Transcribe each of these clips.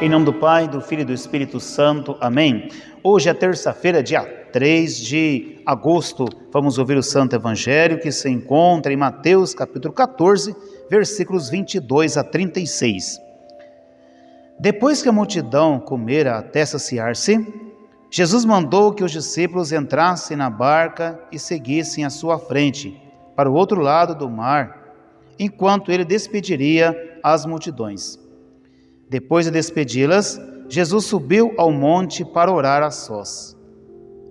Em nome do Pai, do Filho e do Espírito Santo. Amém. Hoje é terça-feira, dia 3 de agosto. Vamos ouvir o Santo Evangelho que se encontra em Mateus, capítulo 14, versículos 22 a 36. Depois que a multidão comera até saciar-se, Jesus mandou que os discípulos entrassem na barca e seguissem à sua frente, para o outro lado do mar, enquanto ele despediria as multidões. Depois de despedi-las, Jesus subiu ao monte para orar a sós.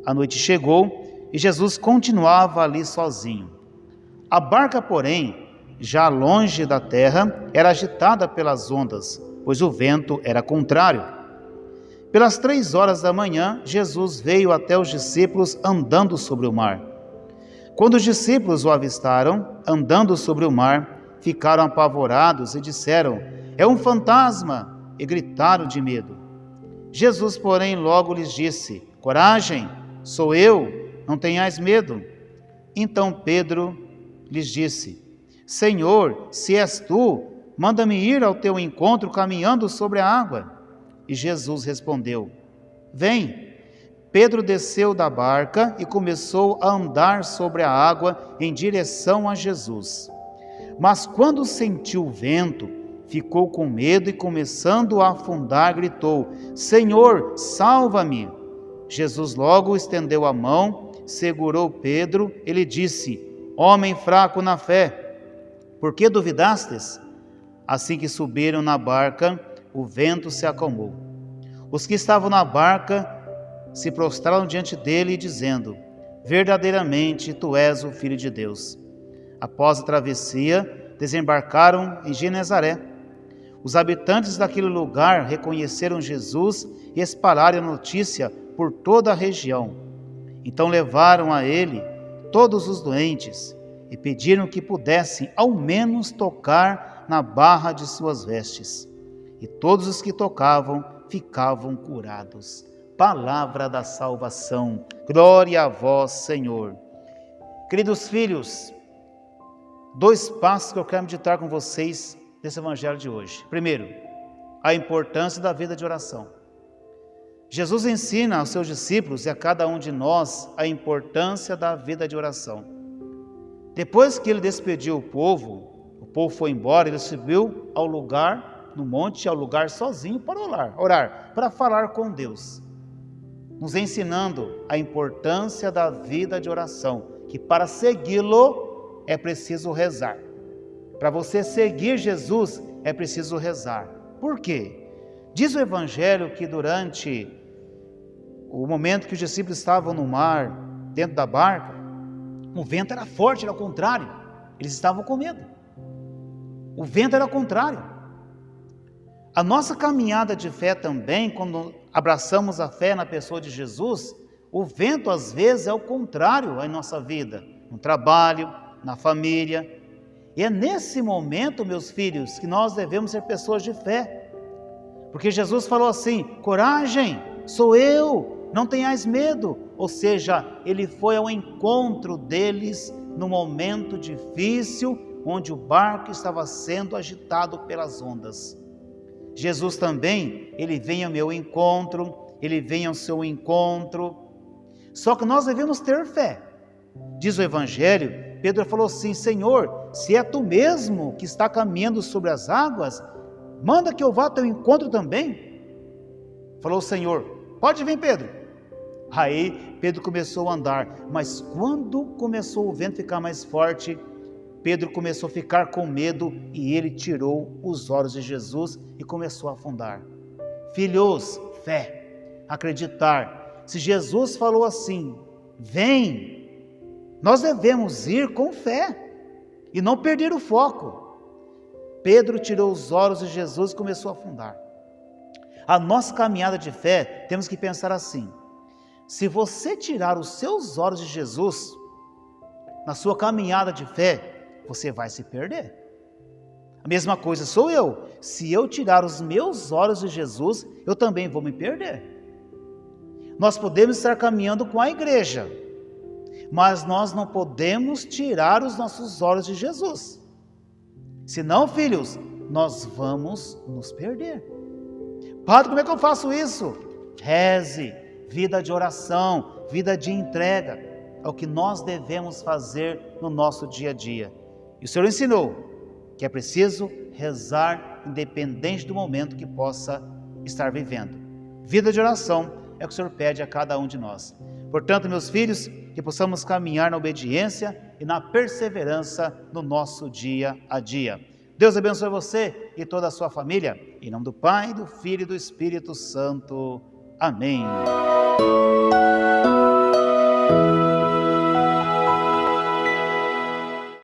A noite chegou e Jesus continuava ali sozinho. A barca, porém, já longe da terra, era agitada pelas ondas, pois o vento era contrário. Pelas 3 horas da manhã, Jesus veio até os discípulos andando sobre o mar. Quando os discípulos o avistaram, andando sobre o mar, ficaram apavorados e disseram: "É um fantasma!" e gritaram de medo. Jesus, porém, logo lhes disse: "Coragem, sou eu, não tenhais medo." Então Pedro lhes disse: "Senhor, se és tu, manda-me ir ao teu encontro caminhando sobre a água." E Jesus respondeu: "Vem." Pedro desceu da barca e começou a andar sobre a água em direção a Jesus. Mas quando sentiu o vento, ficou com medo e, começando a afundar, gritou: "Senhor, salva-me!" Jesus logo estendeu a mão, segurou Pedro e lhe disse: "Homem fraco na fé, por que duvidastes?" Assim que subiram na barca, o vento se acalmou. Os que estavam na barca se prostraram diante dele, dizendo: "Verdadeiramente tu és o Filho de Deus." Após a travessia, desembarcaram em Genezaré. Os habitantes daquele lugar reconheceram Jesus e espalharam a notícia por toda a região. Então levaram a ele todos os doentes e pediram que pudessem ao menos tocar na barra de suas vestes. E todos os que tocavam ficavam curados. Palavra da salvação. Glória a vós, Senhor. Queridos filhos, 2 passos que eu quero meditar com vocês nesse evangelho de hoje. Primeiro, a importância da vida de oração. Jesus ensina aos seus discípulos e a cada um de nós a importância da vida de oração. Depois que ele despediu o povo foi embora, ele subiu ao lugar, no monte, ao lugar sozinho para orar, para falar com Deus, nos ensinando a importância da vida de oração, que para segui-lo é preciso rezar. Para você seguir Jesus é preciso rezar. Por quê? Diz o Evangelho que durante o momento que os discípulos estavam no mar, dentro da barca, o vento era forte, era o contrário. Eles estavam com medo. O vento era o contrário. A nossa caminhada de fé também, quando abraçamos a fé na pessoa de Jesus, o vento às vezes é o contrário em nossa vida, no trabalho, na família. E é nesse momento, meus filhos, que nós devemos ser pessoas de fé. Porque Jesus falou assim: "Coragem, sou eu, não tenhais medo." Ou seja, ele foi ao encontro deles no momento difícil, onde o barco estava sendo agitado pelas ondas. Jesus também, ele vem ao meu encontro, ele vem ao seu encontro. Só que nós devemos ter fé. Diz o Evangelho, Pedro falou assim: "Senhor, se é tu mesmo que está caminhando sobre as águas, manda que eu vá ao teu encontro também." Falou o Senhor: "Pode vir, Pedro." Aí Pedro começou a andar, mas quando começou o vento a ficar mais forte, Pedro começou a ficar com medo e ele tirou os olhos de Jesus e começou a afundar. Filhos, fé, acreditar. Se Jesus falou assim: "Vem", nós devemos ir com fé e não perder o foco. Pedro tirou os olhos de Jesus e começou a afundar. A nossa caminhada de fé, temos que pensar assim: se você tirar os seus olhos de Jesus, na sua caminhada de fé, você vai se perder. A mesma coisa sou eu. Se eu tirar os meus olhos de Jesus, eu também vou me perder. Nós podemos estar caminhando com a igreja, mas nós não podemos tirar os nossos olhos de Jesus. Senão, filhos, nós vamos nos perder. Padre, como é que eu faço isso? Reze, vida de oração, vida de entrega, é o que nós devemos fazer no nosso dia a dia. E o Senhor ensinou que é preciso rezar independente do momento que possa estar vivendo. Vida de oração é o que o Senhor pede a cada um de nós. Portanto, meus filhos, que possamos caminhar na obediência e na perseverança no nosso dia a dia. Deus abençoe você e toda a sua família. Em nome do Pai, do Filho e do Espírito Santo. Amém.